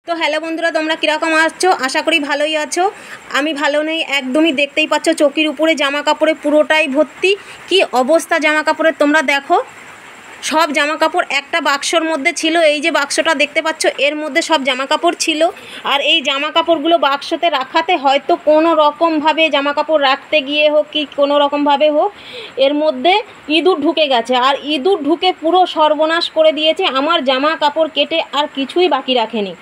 তো হ্যালো বন্ধুরা, তোমরা কীরকম আছো? আশা করি ভালোই আছো। আমি ভালো নেই একদমই, দেখতেই পাচ্ছ চৌকির উপরে জামা কাপড়ে পুরোটাই ভর্তি। কি অবস্থা জামা কাপড়ের তোমরা দেখো। সব জামা কাপড় একটা বাক্সর মধ্যে ছিল, এই যে বাক্সটা দেখতে পাচ্ছ এর মধ্যে সব জামা কাপড় ছিল। আর এই জামা কাপড়গুলো বাক্সতে রাখাতে হয়তো কোনো রকমভাবে জামা কাপড় রাখতে গিয়ে হোক কি কোনো রকমভাবে হোক এর মধ্যে ইঁদুর ঢুকে গেছে, আর ইঁদুর ঢুকে পুরো সর্বনাশ করে দিয়েছে। আমার জামা কাপড় কেটে আর কিছুই বাকি রাখেনি।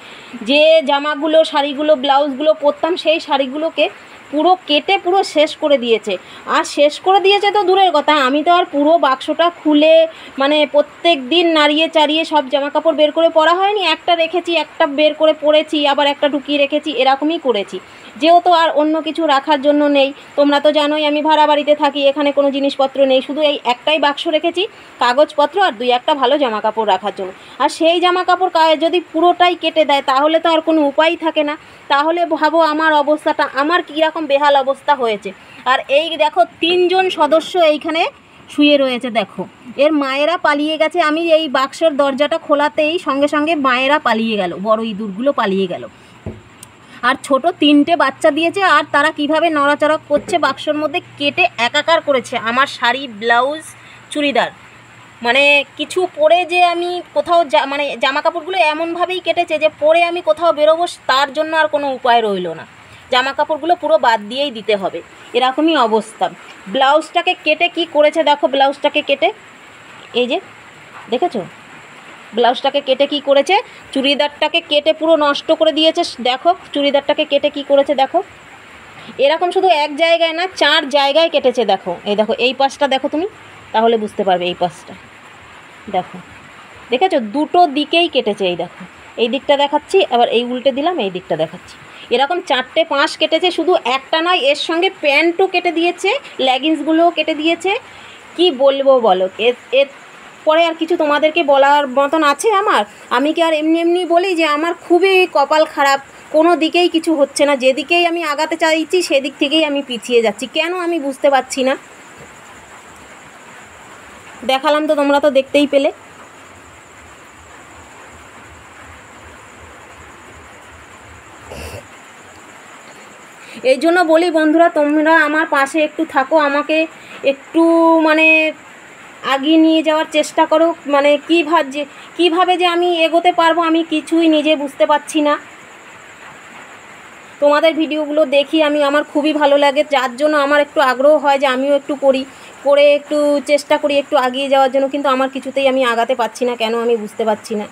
যে জামাগুলো, শাড়িগুলো, ব্লাউজগুলো পরতাম সেই শাড়িগুলোকে পুরো কেটে পুরো শেষ করে দিয়েছে। আর শেষ করে দিয়েছে তো দূরের কথা, আমি তো আর পুরো বাক্সটা খুলে মানে প্রত্যেক দিন নাড়িয়ে চাড়িয়ে সব জামা কাপড় বের করে পরা হয়নি। একটা রেখেছি, একটা বের করে পরেছি, আবার একটা ঢুকিয়ে রেখেছি, এরকমই করেছি। যেহেতু আর অন্য কিছু রাখার জন্য নেই, তোমরা তো জানোই আমি ভাড়া বাড়িতে থাকি, এখানে কোনো জিনিসপত্র নেই, শুধু এই একটাই বাক্স রেখেছি কাগজপত্র আর দুই একটা ভালো জামা কাপড় রাখার জন্য। আর সেই জামা কাপড় যদি পুরোটাই কেটে দেয় তাহলে তো আর কোনো উপায়ই থাকে না। তাহলে ভাবো আমার অবস্থাটা, আমার কীরকম বেহাল অবস্থা হয়েছে। আর এই দেখো 3 জন সদস্য এইখানে শুয়ে রয়েছে, দেখো এর মায়েরা পালিয়ে গেছে। আমি এই বাক্সের দরজাটা খোলাতেই সঙ্গে সঙ্গে মায়েরা পালিয়ে গেল, বড় ইঁদুরগুলো পালিয়ে গেল। আর ছোট 3টে বাচ্চা দিয়েছে, আর তারা কিভাবে নড়াচড়া করছে বাক্সর মধ্যে, কেটে একাকার করেছে আমার শাড়ি, ব্লাউজ, চুড়িদার। মানে কিছু পরে যে আমি কোথাও মানে জামা কাপড়গুলো এমনভাবেই কেটেছে যে পরে আমি কোথাও বেরোবো তার জন্য আর কোনো উপায় রইল না, জামা কাপড়গুলো পুরো বাদ দিয়েই দিতে হবে, এরকমই অবস্থা। ব্লাউজটাকে কেটে কি করেছে দেখো, ব্লাউজটাকে কেটে এই যে দেখেছো, ব্লাউজটাকে কেটে কি করেছে, চুড়িদারটাকে কেটে পুরো নষ্ট করে দিয়েছে। দেখো চুড়িদারটাকে কেটে কি করেছে দেখো, এরকম শুধু এক জায়গায় না 4 জায়গায় কেটেছে। দেখো এই দেখো, এই পাশটা দেখো তুমি, তাহলে বুঝতে পারবে। এই পাশটা দেখো, দেখেছো দুটো দিকেই কেটেছে। এই দেখো, এই দিকটা দেখাচ্ছি, আবার এই উল্টে দিলাম, এই দিকটা দেখাচ্ছি। এরকম 4টে 5 কেটেছে, শুধু একটা নয়, এর সঙ্গে প্যান্টও কেটে দিয়েছে, লেগিংসগুলোও কেটে দিয়েছে। কি বলবো বলো, এর পরে আর কিছু তোমাদেরকে বলার মতন আছে আমার? আমি কি আর এমনি এমনি বলি যে আমার খুবই কপাল খারাপ, কোনো দিকেই কিছু হচ্ছে না, যেদিকেই আমি আগাতে চাইছি সেদিক থেকেই আমি পিছিয়ে যাচ্ছি, কেন আমি বুঝতে পারছি না। দেখালাম তো, তোমরা তো দেখতেই পেলে। এই জন্য বলি বন্ধুরা, তোমরা আমার পাশে একটু থাকো, আমাকে একটু মানে আগিয়ে নিয়ে যাওয়ার চেষ্টা করো। মানে কীভাবে যে আমি এগোতে পারবো আমি কিছুই নিজে বুঝতে পারছি না। তোমাদের ভিডিওগুলো দেখি আমি, আমার খুবই ভালো লাগে, যার জন্য আমার একটু আগ্রহ হয় যে আমিও একটু করে একটু চেষ্টা করি একটু এগিয়ে যাওয়ার জন্য, কিন্তু আমার কিছুতেই আমি আগাতে পারছি না, কেন আমি বুঝতে পারছি না।